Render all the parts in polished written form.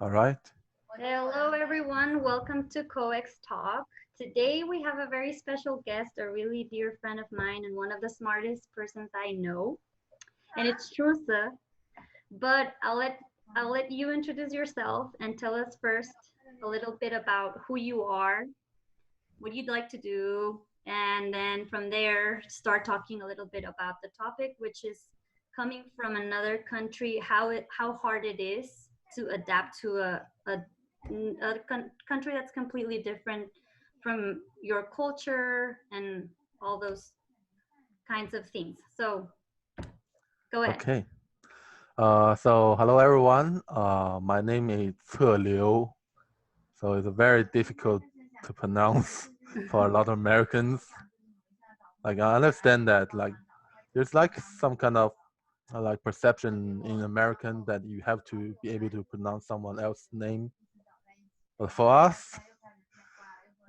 All right. Hello, everyone. Welcome to COEX Talk. Today, we have a very special guest, a really dear friend of mine, and one of the smartest persons I know, and it's Trusa. But I'll let you introduce yourself and tell us first a little bit about who you are, what you'd like to do, and then from there start talking a little bit about the topic, which is coming from another country, how hard it is to adapt to a country that's completely different from your culture and all those kinds of things. So go ahead. Okay. So hello everyone. My name is Ce Liu. So it's very difficult to pronounce for a lot of Americans. Like I understand that there's some kind of perception in American that you have to be able to pronounce someone else's name. But for us,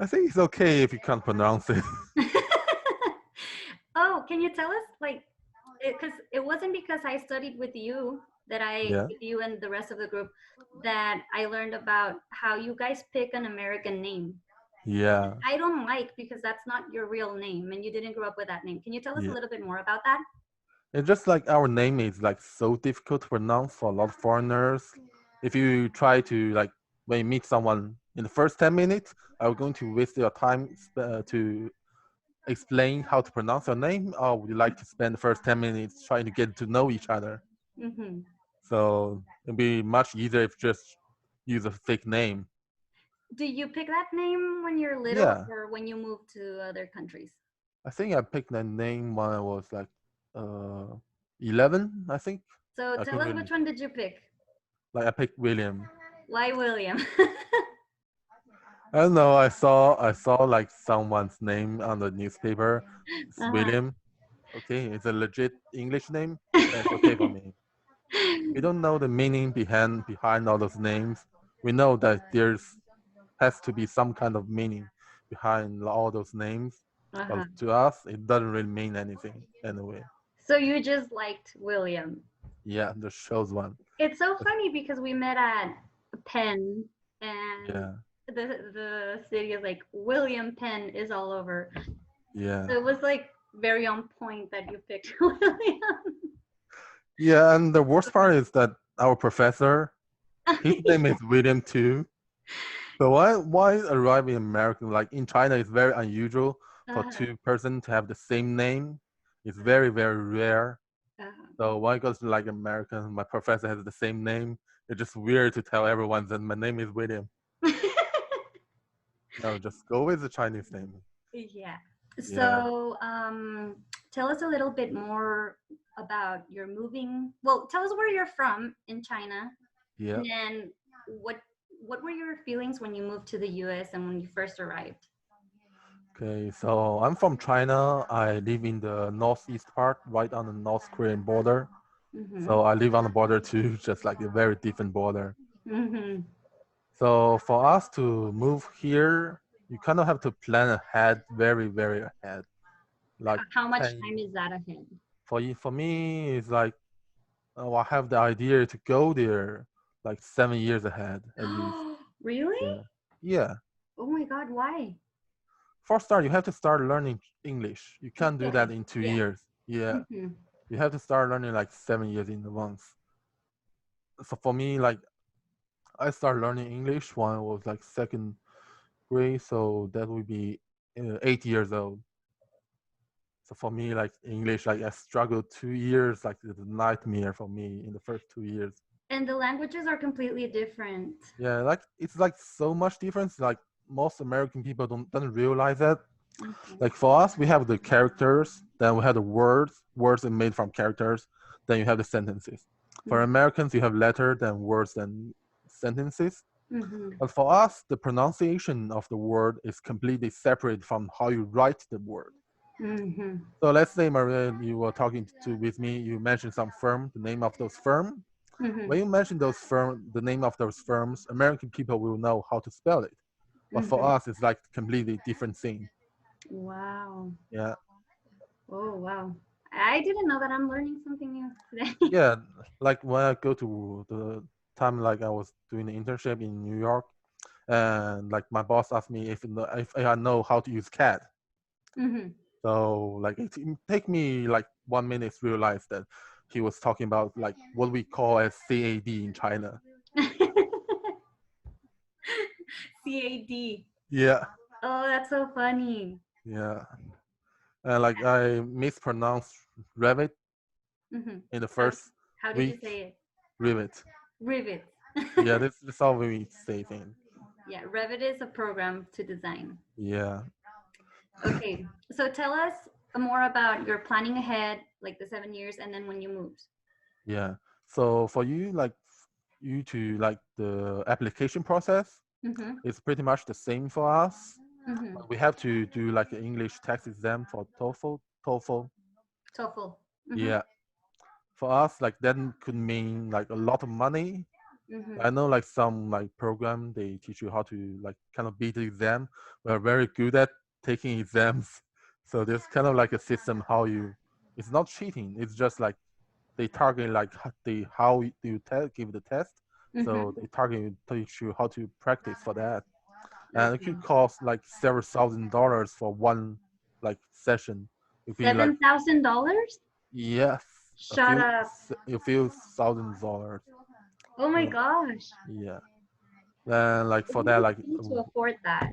I think it's okay if you can't pronounce it. Oh, can you tell us, like, because it wasn't because I studied with you Yeah. with you and the rest of the group, that I learned about how you guys pick an American name. Yeah. I don't like because that's not your real name and you didn't grow up with that name. Can you tell us a Yeah. little bit more about that? It's just like our name is like so difficult to pronounce for a lot of foreigners. If you try to when you meet someone in the first 10 minutes, are you going to waste your time to explain how to pronounce your name, or would you like to spend the first 10 minutes trying to get to know each other? Hmm. So it'd be much easier if just use a fake name. Do you pick that name when you're little Yeah, or when you move to other countries? I think I picked that name when I was uh 11. I think So I tell can't us, really which one did you pick? I picked William. Why William? I don't know. I saw like someone's name on the newspaper. It's Uh-huh. William. Okay, it's a legit English name. That's okay for me. We don't know the meaning behind all those names. We know that there's has to be some kind of meaning behind all those names. But Uh-huh. to us, it doesn't really mean anything anyway. So you just liked William. Yeah, the show's one. It's so funny because we met at Penn and Yeah, the city is like William Penn is all over. yeah, So it was like very on point that you picked William. yeah. And the So worst part funny. is that our professor, his name is William too. So why arrive in America? Like in China, it's very unusual for Uh-huh. two persons to have the same name. It's very very rare. Uh-huh. So why goes to like American? My professor has the same name. It's just weird to tell everyone that my name is William. No, just go with the Chinese name. Yeah. Yeah, So tell us a little bit more about your moving. Well, tell us where you're from in China, yeah. and then what what were your feelings when you moved to the US and when you first arrived? Okay, so I'm from China. I live in the northeast part, right on the North Korean border. Mm-hmm. So I live on the border too, just like a very different border. Mm-hmm. So for us to move here, you kind of have to plan ahead, very, very ahead. Like How much 10, time is that ahead? for me, it's like I have the idea to go there like 7 years ahead at least. Really? Yeah, yeah. Oh my God, why? For start, you have to start learning English. You can't do that Okay. in two Yeah. years. Yeah, Mm-hmm. you have to start learning like 7 years in advance. So for me, like I started learning English when I was like second grade, so that would be 8 years old. So for me, like English, like I struggled 2 years, like it's a nightmare for me in the first 2 years. And the languages are completely different. Yeah, like it's like so much difference. Like most American people don't realize that. Mhm. Like for us, we have the characters, then we have the words are made from characters, then you have the sentences. For Americans, you have letter, then words, then sentences. Mm-hmm. But for us, the pronunciation of the word is completely separate from how you write the word. Mm-hmm. So let's say, Maria, you were talking to with me. You mentioned some firm, the name of those firm. Mm-hmm. When you mention those firm, the name of those firms, American people will know how to spell it. But for Mm-hmm. us, it's like completely different thing. Wow. Yeah, Oh, wow. I didn't know that. I'm learning something new today. yeah. Like when I go to the time like I was doing an internship in New York, and like my boss asked me if I know how to use CAD. Mm-hmm. So like it take me like 1 minute to realize that he was talking about like what we call as CAD in China. CAD. Yeah, Oh, that's so funny. yeah. And like I mispronounced Revit Mm-hmm. in the How, first how did you week. say it? Revit. Revit. Yeah, that's all we say thing. Yeah, Revit is a program to design. Yeah, Okay, so tell us more about your planning ahead, like the 7 years, and then when you moved. yeah. So for you, like you to like the application process, Mm-hmm. it's pretty much the same for us. Mm-hmm. But we have to do like an English text exam for TOEFL. TOEFL. TOEFL. Mm-hmm. Yeah. For us, like that could mean like a lot of money. Mm-hmm. I know like some like program they teach you how to like kind of beat the exam. We're very good at taking exams. So there's kind of like a system how you. It's not cheating. It's just like they target like the how you give the test. So Mm-hmm. they target you, teach you how to practice for that, and it Okay. could cost like several $1,000s for one like session. It'd be like $7,000? yes, Shut up. a few $1,000s. Oh my Yeah, gosh. yeah. Then like What for do that you like do to afford that?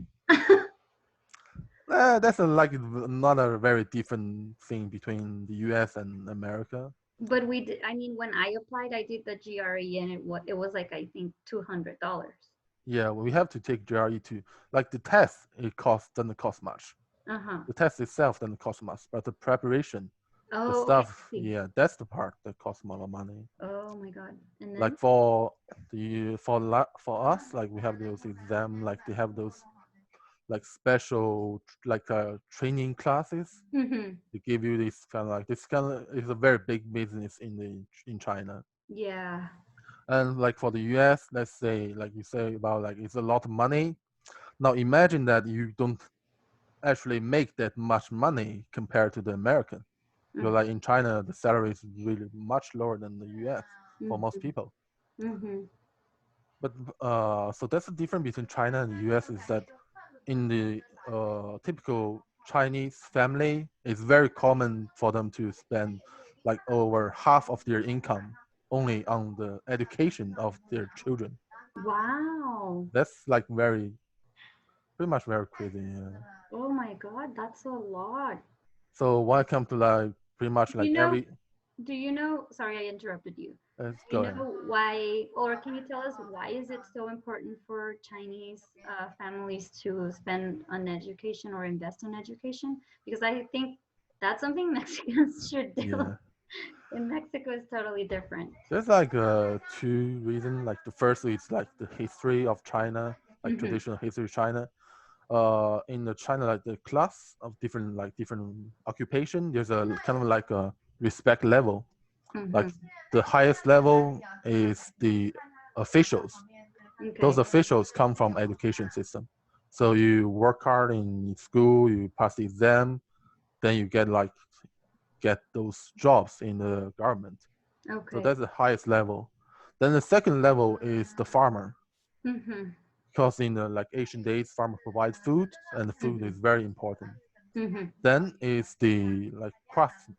that's like another very different thing between the U.S. and America. But we did, I mean, when I applied, I did the GRE and it was like I think $200. Yeah, we have to take GRE too. Like the test, it cost doesn't cost much. Uh-huh. The test itself doesn't cost much, but the preparation, the Oh, I stuff, see. yeah, that's the part that costs a lot of money. Oh my God. And then? Like for us, like we have those exam, like they have those like special like training classes. Mm-hmm. They give you this kind of is a very big business in China. Yeah. And like for the US, let's say like you say about like it's a lot of money. Now imagine that you don't actually make that much money compared to the American. Because like in China, the salary is really much lower than the US for most Mm-hmm. people. Mm-hmm. But so that's the difference between China and the US is that in the typical Chinese family, it's very common for them to spend like over half of their income only on the education of their children. Wow. That's like pretty much very crazy. Yeah. Oh my God, that's a lot. So when it comes to like pretty much Do you like know, every, do you know, sorry, I interrupted you. let's Do you go ahead. know why, or can you tell us why is it so important for Chinese families to spend on education or invest in education? Because I think that's something Mexicans should do. Yeah. In Mexico, it's totally different. There's like two reasons. Like the first is like the history of China, like Mm-hmm. traditional history of China. In the China, like the class of different occupation, there's a kind of like a respect level. Like Mm-hmm. the highest level is the officials. Those Okay. officials come from education system. So you work hard in school, you pass the exam, then you get those jobs in the government. So Okay. that's the highest level. Then the second level is the farmer, Mm-hmm. because in the like ancient days, farmer provides food, and the food Mm-hmm. is very important. Mm-hmm. Then is the like craftsmen,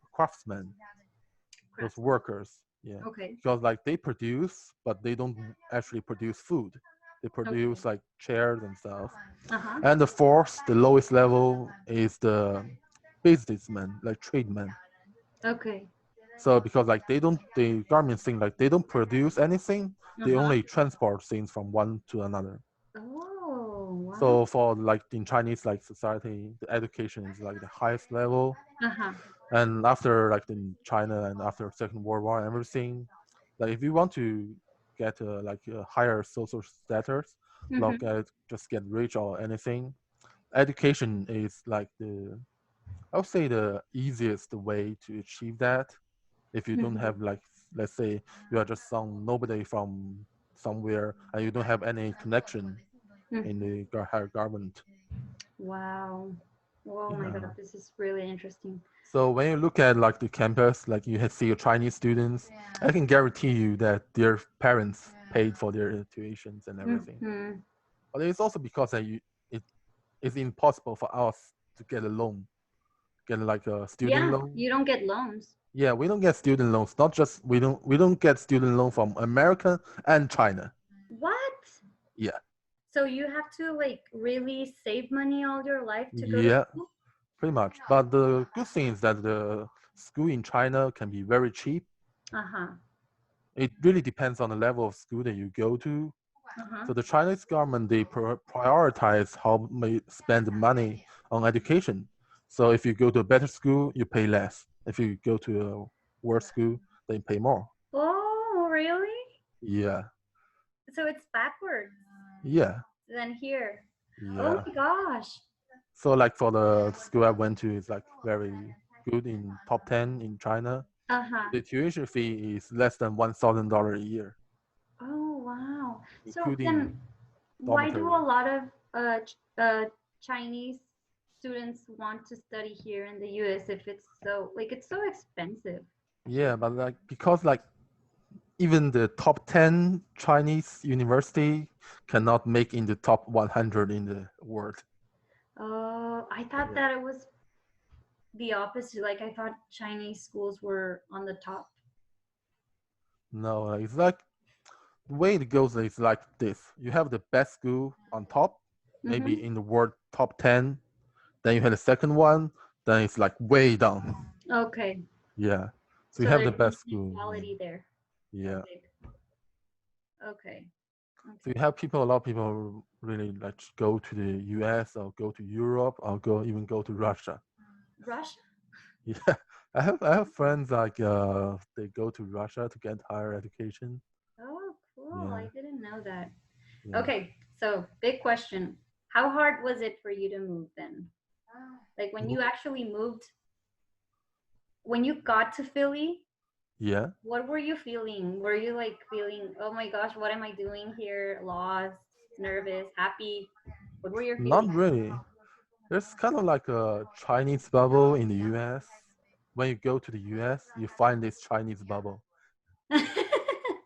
those Craftsman. workers, yeah, Okay. because like they produce, but they don't actually produce food. They Okay. produce like chairs and stuff. Uh-huh. And the fourth, the lowest level, is the businessmen, like tradesmen. Okay. So because like the government thing like they don't produce anything, they Uh-huh. only transport things from one to another. Oh, wow. So for like in Chinese like society, the education is like the highest level. Uh-huh. And after like in China and after Second World War and everything, like if you want to get like a higher social status, like Mm-hmm. just get rich or anything, education is like I would say the easiest way to achieve that. If you don't Mm-hmm. have like, let's say you are just some nobody from somewhere and you don't have any connection in Mm-hmm. the higher government. Wow. Oh my Yeah. God, this is really interesting. So when you look at like the campus, like you see your Chinese students, I can guarantee you that their parents paid for their tuitions and everything. Mm-hmm. But it's also because that it it's impossible for us to get a loan, get like a student Yeah, loan. you don't get loans. Yeah, we don't get student loans. Not just we don't get student loan from America and China. What? Yeah, So you have to like really save money all your life to go to yeah, school? pretty much. But the good thing is that the school in China can be very cheap. Uh-huh. It really depends on the level of school that you go to. Uh-huh. So the Chinese government they prioritize how they spend the money on education. So if you go to a better school, you pay less. If you go to a worse school, then you pay more. Oh, really? Yeah, So it's backwards yeah, than here. Oh yeah. my gosh. So like for the school I went to, it's like very good in top 10 in China. Uh-huh. The tuition fee is less than $1,000 a year, Oh, wow. So including then why do dormitory. a lot of Chinese students want to study here in the US if it's so like it's so expensive? Yeah, but like because like even the top 10 Chinese university cannot make in the top 100 in the world. Oh, I thought Yeah. that it was the opposite. Like I thought Chinese schools were on the top. No, it's like the way it goes is like this. You have the best school on top, Mm-hmm. maybe in the world top 10. Then you have the second one, then it's like way down. Okay. Yeah. So you So have the there's best school. inequality there. A Yeah. big. Okay. So Okay. you have people, a lot of people really like go to the US or go to Europe or even go to Russia. Russia? Yeah, I have friends like they go to Russia to get higher education. Oh, cool. Yeah, I didn't know that. yeah. Okay, so big question. How hard was it for you to move then? Like when you Mo- actually moved, when you got to Philly, Yeah, what were you feeling? Were you like feeling, oh my gosh, what am I doing here? Lost, nervous, happy? What were your not feelings? really. There's kind of like a Chinese bubble in the US. When you go to the US, you find this Chinese bubble.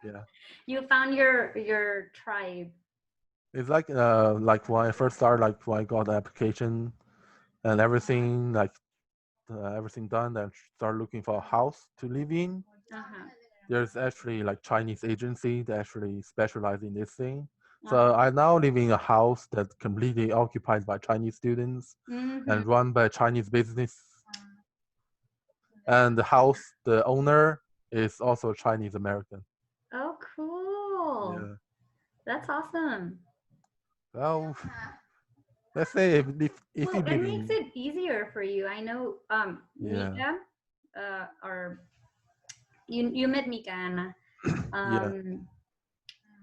Yeah, You found your tribe. it's like when I first started, like when I got the application and everything, like everything done, then start looking for a house to live in. Uh-huh. There's actually like Chinese agency that actually specialize in this thing. So Uh-huh. I now live in a house that's completely occupied by Chinese students Mm-hmm. and run by Chinese business. And the house, the owner is also Chinese American. Oh, cool. Yeah. That's awesome. Well, let's say if you Well, it live makes in it easier for you. I know yeah Mika, or you met Mika Anna. yeah Um,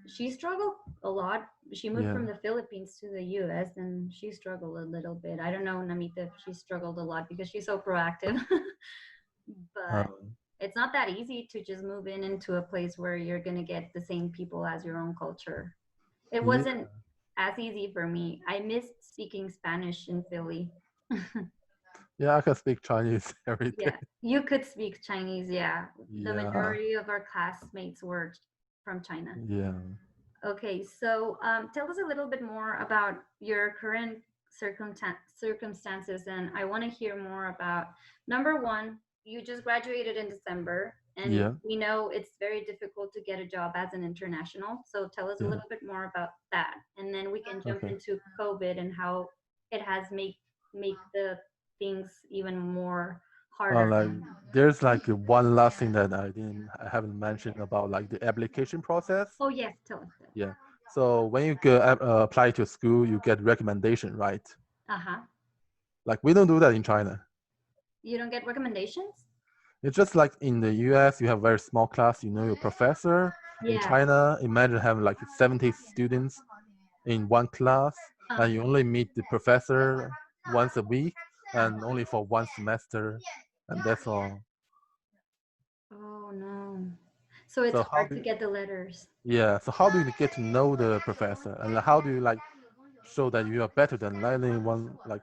she struggled a lot. She moved yeah from the Philippines to the US and she struggled a little bit. I don't know, Namita, if she struggled a lot because she's so proactive. But um, it's not that easy to just move in into a place where you're going to get the same people as your own culture. It yeah wasn't as easy for me. I missed speaking Spanish in Philly. yeah. I can speak Chinese every day. Yeah, you could speak Chinese. Yeah, the Yeah majority of our classmates were from China. yeah Okay, so tell us a little bit more about your current circumstances, and I want to hear more about number one. You just graduated in December, and yeah we know it's very difficult to get a job as an international. So tell us a yeah. little bit more about that, and then we can jump Okay. into COVID and how it has make the things even more harder. Like there's like one last thing that I haven't mentioned about like the application process. Oh yes, tell us. Yeah. So when you go apply to school, you get recommendation, right? Uh huh. Like we don't do that in China. You don't get recommendations? It's just like in the US, you have very small class. You know your professor. In Yeah. China, imagine having like 70 students in one class, Uh, and you only meet the professor once a week, and only for one semester, and that's all. oh no. So it's So how hard do to you, get the letters. yeah? So how do you get to know the professor, and how do you like show that you are better than 91 like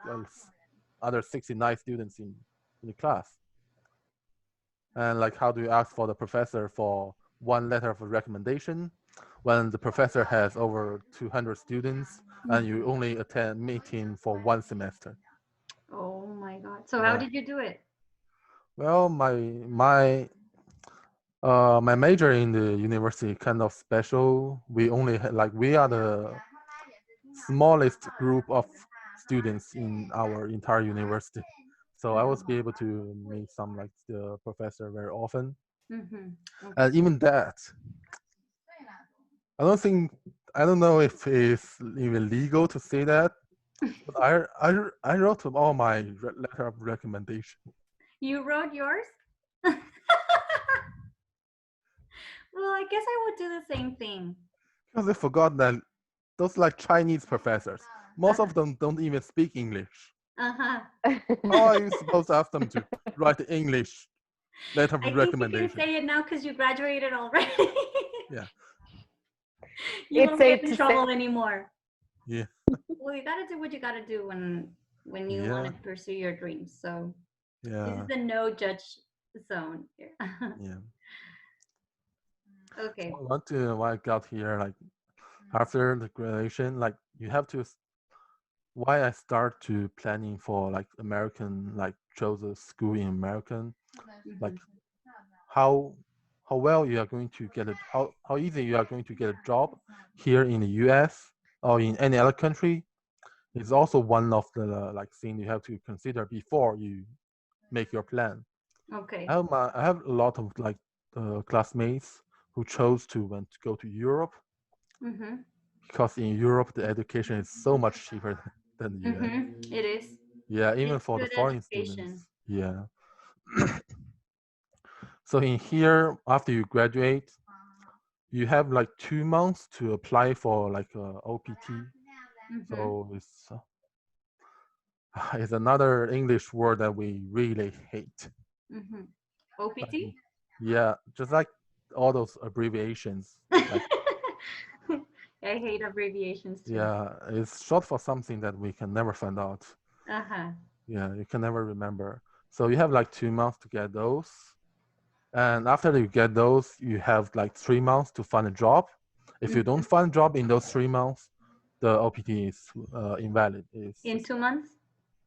other 69 students in the class? And like how do you ask for the professor for one letter of recommendation? when the professor has over 200 students and you Mhm. only attend meeting for one semester. Oh my God. So how Yeah. did you do it? Well, my major in the university kind of special. We only like we are the smallest group of students in our entire university. So I was be able to meet some like the professor very often. Mm-hmm. Okay. And even that, I don't think I don't know if it's even legal to say that, but I wrote all my letter of recommendation You wrote yours? Well, I guess I would do the same thing. because I forgot that those like Chinese professors, most of them don't even speak English. Uh-huh. How are you supposed to ask them to write English letter of I think you can recommendation? say it now because you graduated already. Yeah, You It's won't get safe in to say. trouble anymore. yeah, Well, you gotta do what you gotta do when you want yeah, to pursue your dreams. So this is yeah, the no judge zone here. yeah. Okay. What I got here, like after the graduation, like you have to why I start to planning for like American, like chose a school in American, like Mhm. how how well you are going to get how easy you are going to get a job here in the US or in any other country is also one of the like thing you have to consider before you make your plan. Okay. I have a lot of like classmates who chose to went to go to Europe Mm-hmm. because in Europe the education is so much cheaper than the US. Mm-hmm. It is. Yeah, even It's for the good foreign education. students. Yeah. So in here, after you graduate, you have like 2 months to apply for like a OPT. Mm-hmm. So it's another English word that we really hate. Mm-hmm. Like, OPT? yeah, just like all those abbreviations. Like, I hate abbreviations too. yeah, it's short for something that we can never find out. Uh-huh. Yeah, you can never remember. So you have like 2 months to get those. And after you get those, you have like 3 months to find a job. If you don't Mm-hmm. find a job in those 3 months, the OPT is invalid. It's In 2 months?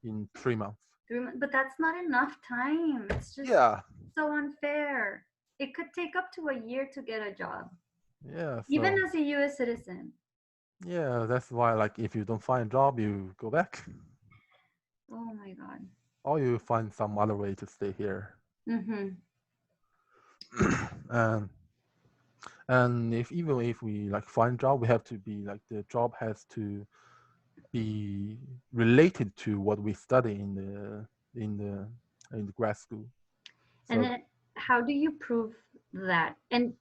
in 3 months. 3 months? But that's not enough time. It's just Yeah, so unfair. It could take up to a year to get a job, yeah. even So as a US citizen. yeah, that's why like if you don't find a job, you go back, Oh my God. or you find some other way to stay here. Mm-hmm. and and if even if we like find job, we have to be like the job has to be related to what we study in the grad school. And So then how do you prove that? And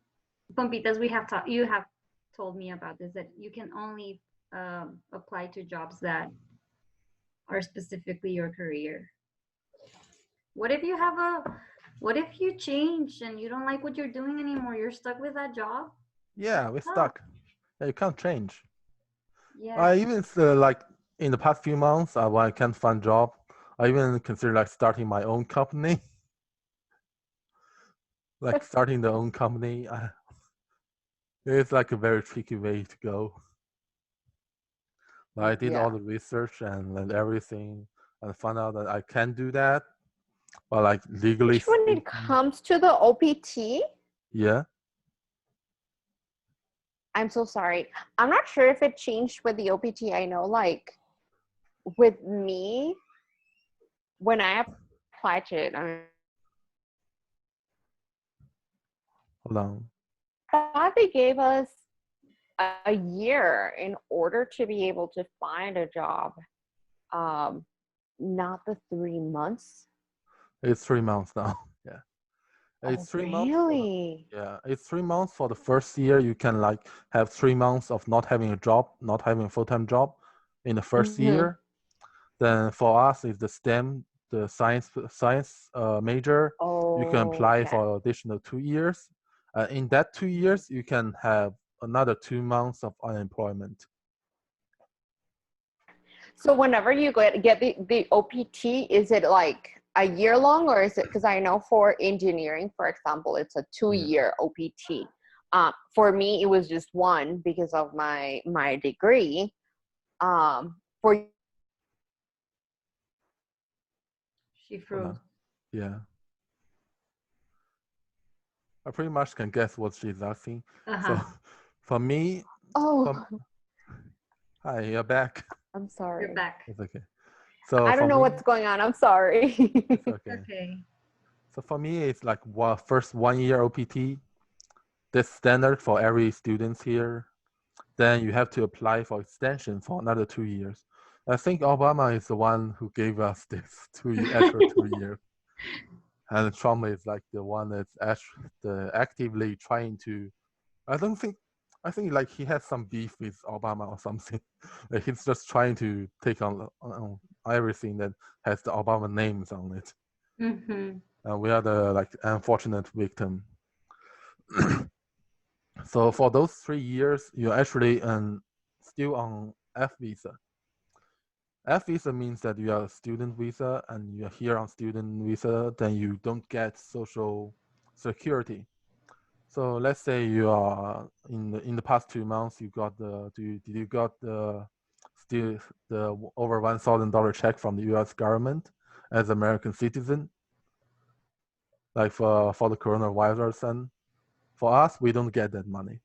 Pompitas, you have told me about this, that you can only apply to jobs that are specifically your career. What if you have a what if you change and you don't like what you're doing anymore? You're stuck with that job? yeah, That's we're tough. stuck. Yeah, you can't change. Yeah. I even like in the past few months, when I can't find job, I even consider like starting my own company, like starting the own company. It's like a very tricky way to go. I did all Yeah. the research and everything, and found out that I can do that. But like legally Which when it speaking, comes to the OPT, yeah, I'm so sorry. I'm not sure if it changed with the OPT. I know, like, with me, when I applied to it, hold on. I thought they gave us a year in order to be able to find a job. Um, not the 3 months. It's 3 months now. Yeah, Oh, it's 3 months for the really? yeah, it's 3 months for the first year. You can like have 3 months of not having a job, not having a full-time job in the first Mm-hmm. year. Then for us, is the STEM, the science major. You can Oh, apply yeah. for additional 2 years. In that 2 years, you can have another 2 months of unemployment. So whenever you get the OPT, is it like a year long or is it, because I know for engineering, for example, it's a Yeah. 2 year OPT. For me, it was just one because of my degree. For She Hold froze. on. Yeah. I pretty much can guess what she's asking. So Uh-huh. for me, oh, from, hi, you're back. I'm You're sorry. back. It's okay. So I for don't know me, what's going on. I'm sorry. it's okay. Okay. So for me, it's like first 1 year OPT. That's standard for every student here. Then you have to apply for extension for another 2 years. I think Obama is the one who gave us this extra 2 years. And Trump is like the one that's actively trying to. I don't think. I think like he has some beef with Obama or something. Like he's just trying to take on everything that has the Obama names on it. Mm-hmm. And we are the like unfortunate victim. So for those 3 years, you're actually still on F visa. F visa means that you are a student visa and you're here on student visa, then you don't get social security. So let's say you are in the past 2 months, you got did you got still the over $1,000 check from the U.S. government as American citizen, like for the coronavirus, and for us, we don't get that money.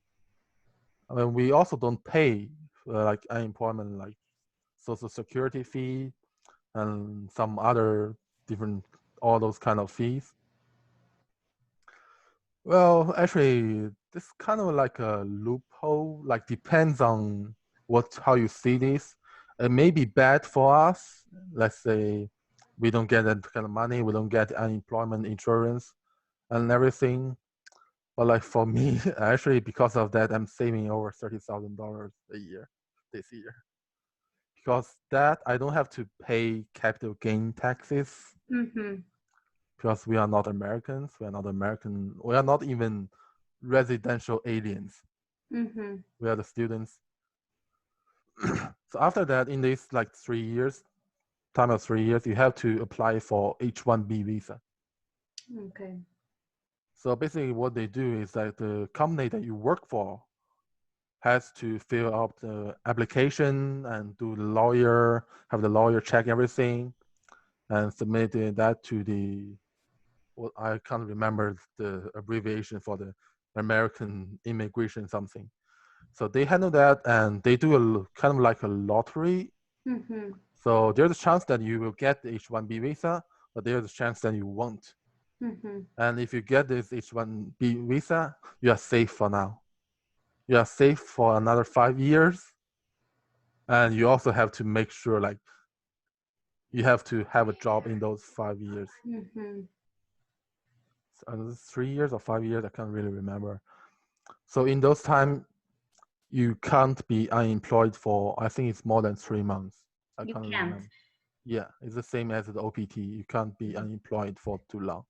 I mean, we also don't pay like unemployment, like social security fee and some other different all those kind of fees. Well, actually, this kind of like a loophole. Like depends on how you see this. It may be bad for us. Let's say we don't get that kind of money, we don't get unemployment insurance and everything. But like for me, actually, because of that, I'm saving over $30,000 a year this year. Because that I don't have to pay capital gain taxes Mm-hmm. because we are not Americans. We are not American. We are not even residential aliens. Mm-hmm. We are the students. So after that, in this like 3 years, time of 3 years, you have to apply for H-1B visa. Okay. So basically, what they do is that the company that you work for has to fill out the application and do the lawyer, have the lawyer check everything, and submit that to the. Well, I can't remember the abbreviation for the American immigration something. So they handle that, and they do kind of like a lottery. Mm-hmm. So there's a chance that you will get the H-1B visa, but there's a chance that you won't. Mm-hmm. And if you get this H-1B visa, you are safe for now. You are safe for another 5 years, and you also have to make sure like you have to have a job in those 5 years. Mm-hmm. 3 years or 5 years, I can't really remember. So in those time, you can't be unemployed for, I think it's more than 3 months. I You can't can't. remember. Yeah, it's the same as the OPT. You can't be unemployed for too long.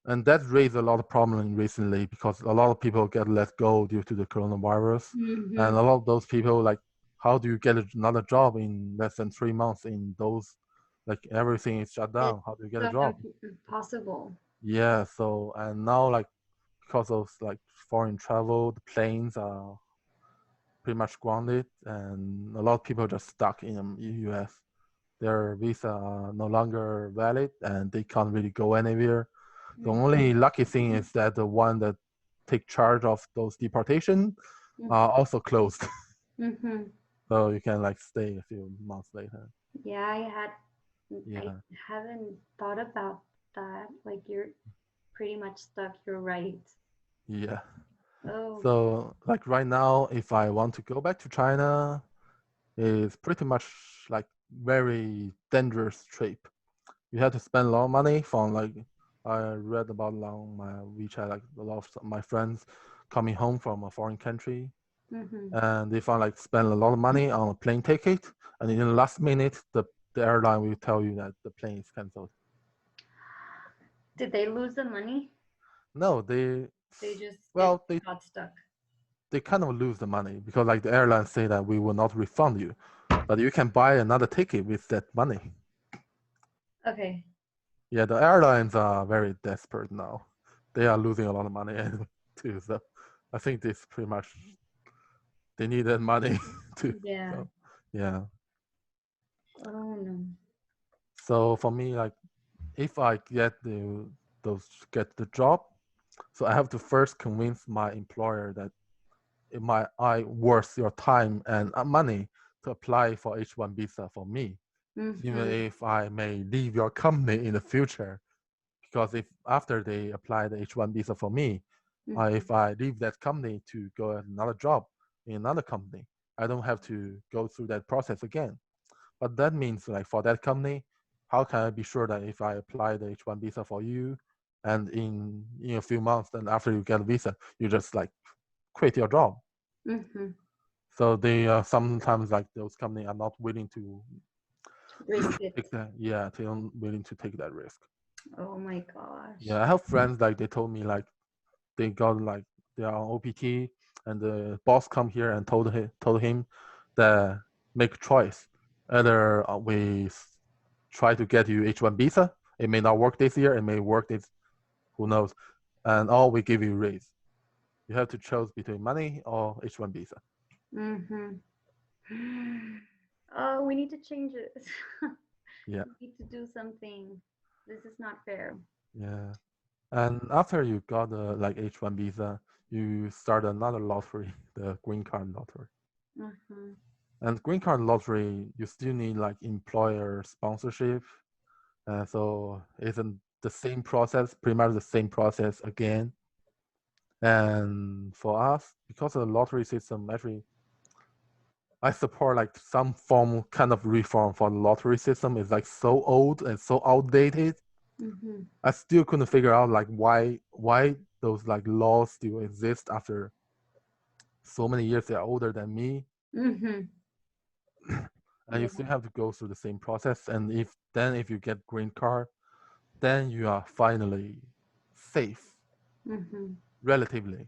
And that raised a lot of problems recently because a lot of people get let go due to the coronavirus. Mm-hmm. And a lot of those people, like, how do you get another job in less than 3 months in those, like everything is shut down? How do you get a So job? impossible. Yeah, so, and now like, because of like foreign travel, the planes are pretty much grounded, and a lot of people are just stuck in the U.S. Their visa are no longer valid, and they can't really go anywhere. The only lucky thing is that the one that take charge of those deportation are also closed, Mm-hmm. so you can like stay a few months later. Yeah, I Yeah, haven't thought about that. Like you're pretty much stuck. You're right. yeah. Oh. So like right now, if I want to go back to China, it's pretty much like very dangerous trip. You have to spend a lot of money from like I read about on my WeChat, like a lot of my friends coming home from a foreign country, Mm-hmm. and they found like spend a lot of money on a plane ticket, and in the last minute the airline will tell you that the plane is cancelled. Did they lose the money? No, They just well they got stuck. they kind of lose the money because like the airline say that we will not refund you, but you can buy another ticket with that money. Okay. Yeah, the airlines are very desperate now. They are losing a lot of money too. So I think this pretty much they needed money to. Yeah. So yeah. Oh no. So for me, like if I get the job, so I have to first convince my employer that I worth your time and money to apply for H1 visa for me, even Mm-hmm. if I may leave your company in the future. Because if after they apply the H1 visa for me, Mm-hmm. if I leave that company to go at another job in another company, I don't have to go through that process again. But that means like for that company, how can I be sure that if I apply the H1 visa for you, and in a few months, then after you get a visa, you just like quit your job? Mm-hmm. So they sometimes like those companies are not willing to Risk it. take that. Yeah, they aren't willing to take that risk. Oh my gosh. Yeah, I have friends like they told me like they got like they are on OPT and the boss come here and told him that make a choice. Either try to get you H1 visa. It may not work this year. It may work this. Who knows? And all we give you raise. You have to choose between money or H1 visa. Mm-hmm. Oh, we need to change it. Yeah, We need to do something. This is not fair. yeah. And after you got the like H1 visa, you start another lottery, the green card lottery. Mm-hmm. And green card lottery, you still need like employer sponsorship. So it's the same process, pretty much the same process again. And for us, because of the lottery system, actually, I support like some form kind of reform for the lottery system. It's like so old and so outdated. Mm-hmm. I still couldn't figure out like why those like laws still exist after so many years. They're older than me, Mm-hmm. and you Yeah. still have to go through the same process. And if you get green card, then you are finally safe, Mm-hmm. relatively.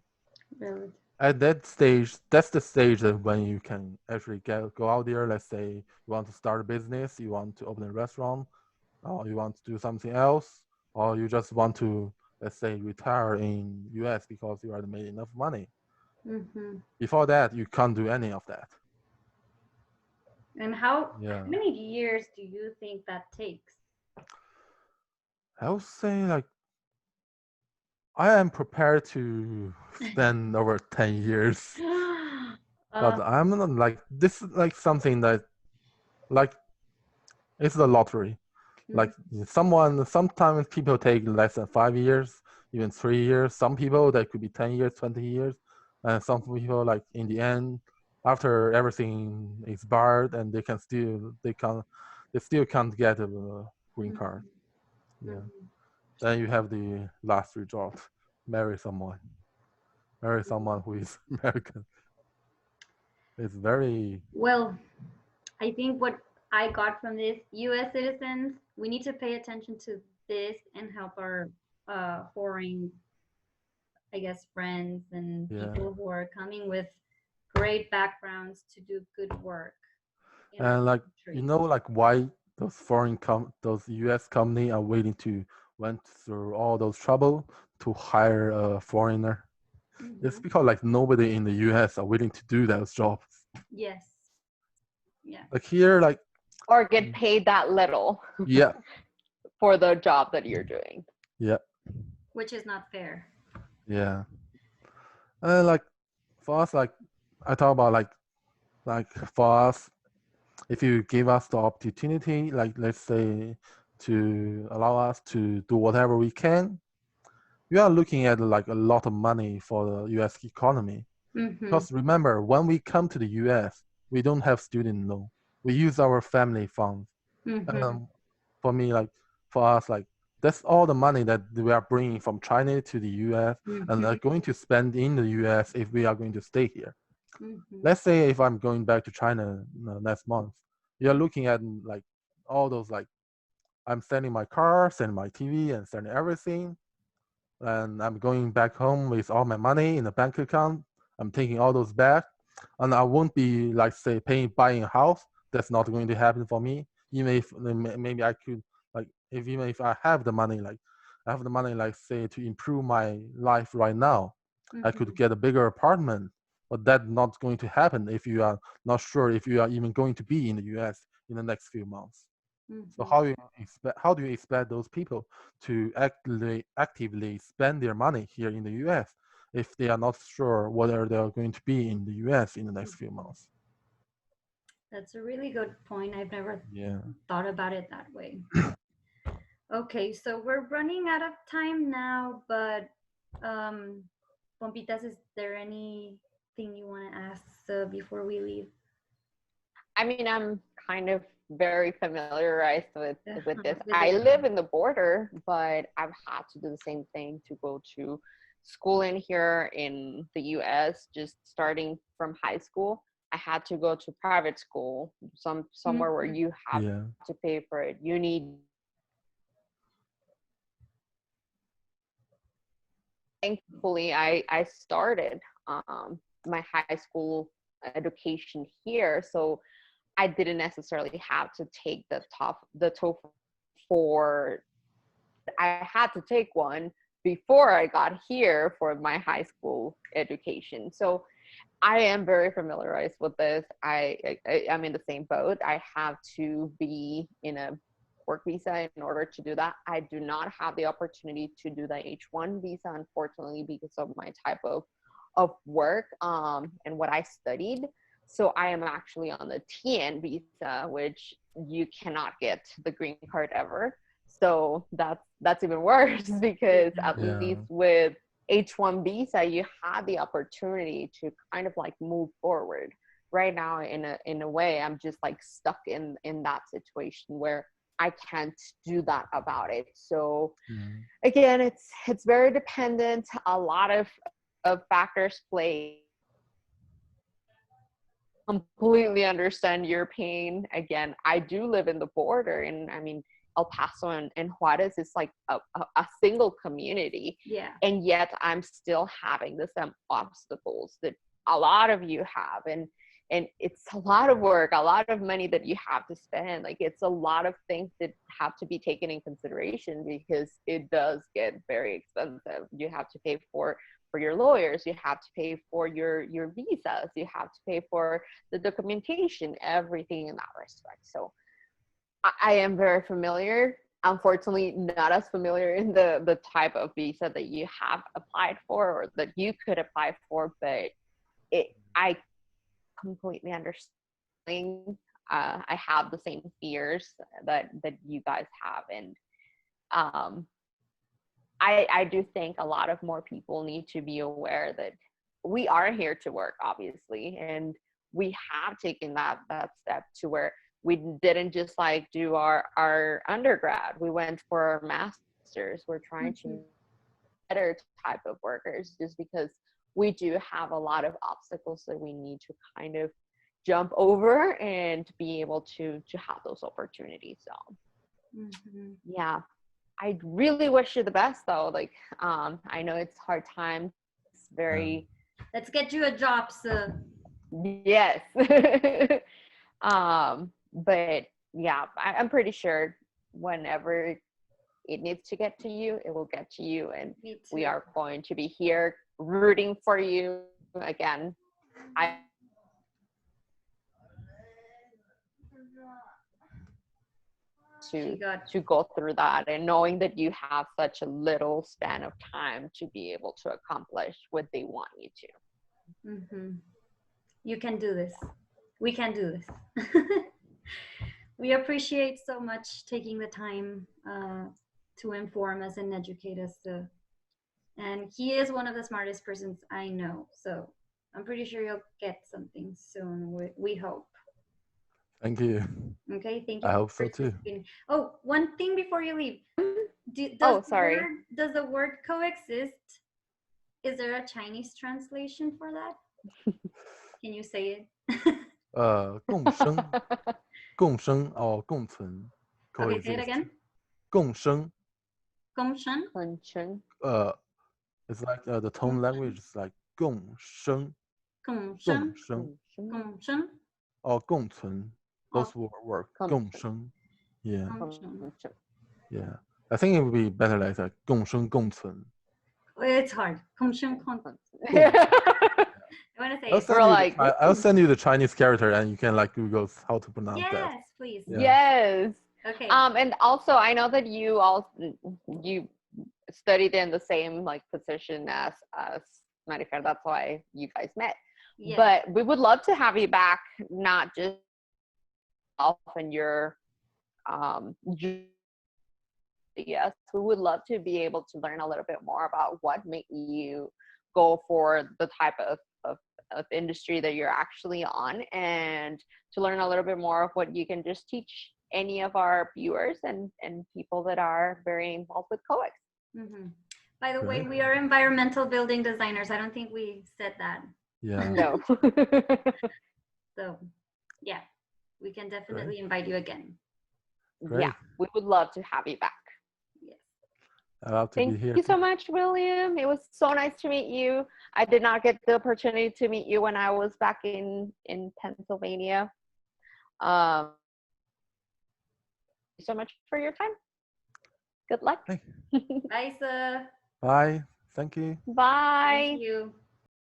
Really. At that stage, that's the stage that when you can actually go out there. Let's say you want to start a business, you want to open a restaurant, or you want to do something else, or you just want to, let's say, retire in US because you already made enough money. Mm-hmm. Before that, you can't do any of that. And how Yeah, many years do you think that takes? I would say like I am prepared to spend over 10 years, but uh, I'm not like this is like something that like it's the lottery. Like sometimes people take less than 5 years, even 3 years. Some people that could be 10 years, 20 years, and some people like in the end, after everything expired, and they still can't get a green card. Yeah. mm-hmm. Then you have the last resort: marry someone, marry someone who is American. It's very Well, I think what I got from this, U.S. citizens, we need to pay attention to this and help our foreign, I guess, friends and yeah. people who are coming with great backgrounds to do good work in our And like country. like why those US company are willing to went through all those trouble to hire a foreigner. It's Mm-hmm. because like nobody in the US are willing to do those jobs. Yes. Yeah. Like here, like Or get paid that little yeah, for the job that you're doing. yeah, Which is not fair. yeah. And like for us, like I talk about like for us, if you give us the opportunity, like let's say to allow us to do whatever we can, we are looking at like a lot of money for the US economy. Mm-hmm. Because remember, when we come to the US, we don't have student loan. We use our family funds. Mm-hmm. Um, for me, like for us, like that's all the money that we are bringing from China to the US and are Mm-hmm. going to spend in the US if we are going to stay here. Mm-hmm. Let's say if I'm going back to China next month, you're looking at like all those like I'm selling my car, selling my TV, and selling everything, and I'm going back home with all my money in the bank account. I'm taking all those back, and I won't be like say buying a house. That's not going to happen for me. Even if maybe I could like even if I have the money, like I have the money like say to improve my life right now. I could get a bigger apartment. But that's not going to happen if you are not sure if you are even going to be in the US in the next few months. So how do you expect those people to actively spend their money here in the US if they are not sure whether they are going to be in the US in the next few months? That's a really good point. I've never Yeah. thought about it that way. Okay, so we're running out of time now, but Pompitas, is there anything you want to ask before we leave? I mean, I'm kind of very familiarized with this. With I it. live in the border, but I've had to do the same thing to go to school in here in the US, just starting from high school. I had to go to private school, somewhere where you have Yeah. to pay for it. You need thankfully I started my high school education here, so I didn't necessarily have to take the TOEFL for. I had to take one before I got here for my high school education. So I am very familiarized with this. I'm in the same boat. I have to be in a work visa in order to do that. I do not have the opportunity to do the H-1 visa, unfortunately, because of my type of work and what I studied. So I am actually on the TN visa, which you cannot get the green card ever. So that's even worse because at least with H-1 visa, you had the opportunity to kind of like move forward. Right now, in a way, I'm just like stuck in that situation where I can't do that about it. So again, it's very dependent. A lot of factors play. Completely understand your pain. Again, I do live in the border, and I mean, El Paso and Juarez is like a single community. Yeah. And yet I'm still having the same obstacles that a lot of you have. And it's a lot of work, a lot of money that you have to spend. Like, it's a lot of things that have to be taken in consideration because it does get very expensive. You have to pay for your lawyers, you have to pay for your visas, you have to pay for the documentation, everything in that respect. So I am very familiar. Unfortunately, not as familiar in the type of visa that you have applied for or that you could apply for, but I completely understand. I have the same fears that you guys have, and I do think a lot of more people need to be aware that we are here to work, obviously, and we have taken that step to where we didn't just like do our undergrad. We went for our masters. We're trying to better type of workers just because we do have a lot of obstacles that we need to kind of jump over and be able to have those opportunities. So yeah, I really wish you the best though. Like, I know it's hard times. It's very. Let's get you a job, sir. Yes. But yeah, I'm pretty sure whenever it needs to get to you, it will get to you, and we are going to be here rooting for you again. To go through that, and knowing that you have such a little span of time to be able to accomplish what they want you to. You can do this. We can do this. We appreciate so much taking the time to inform us and educate us. And he is one of the smartest persons I know. So I'm pretty sure you'll get something soon. We hope. Thank you. Okay, thank you. I hope so too. Oh, one thing before you leave. Sorry. Does the word coexist? Is there a Chinese translation for that? Can you say it? 共生，共生 or 共存 Okay, say it coexist. again. 共生 Gongsheng. it's like the tone language is like 共生 Gongsheng. 共生 Gongsheng. or 共存. Those work 共生. Yeah. Gongsheng. Yeah. I think it would be better like that. 共生共存. It's hard. Komshum kon. Cool. I want to say I'll it. send, We're you like, I'll send you the Chinese character and you can like Google how to pronounce that. Yes, please. Yeah. yes. Okay. And also I know that you studied in the same like position as Marifer. That's why you guys met. Yes. But we would love to have you back, not just in your yes, we would love to be able to learn a little bit more about what made you go for the type of industry that you're actually on, and to learn a little bit more of what you can just teach any of our viewers and people that are very involved with COEX. Mm-hmm. By the way, Great. we are environmental building designers. I don't think we said that. Yeah. No. So, yeah, we can definitely invite you again. Great. Yeah, we would love to have you back. Yes. I love to be Thank here. you so much, William. It was so nice to meet you. I did not get the opportunity to meet you when I was back in Pennsylvania. Thank you so much for your time. Good luck. Hey. Bye, sir. Bye. Thank you. Bye. Thank you.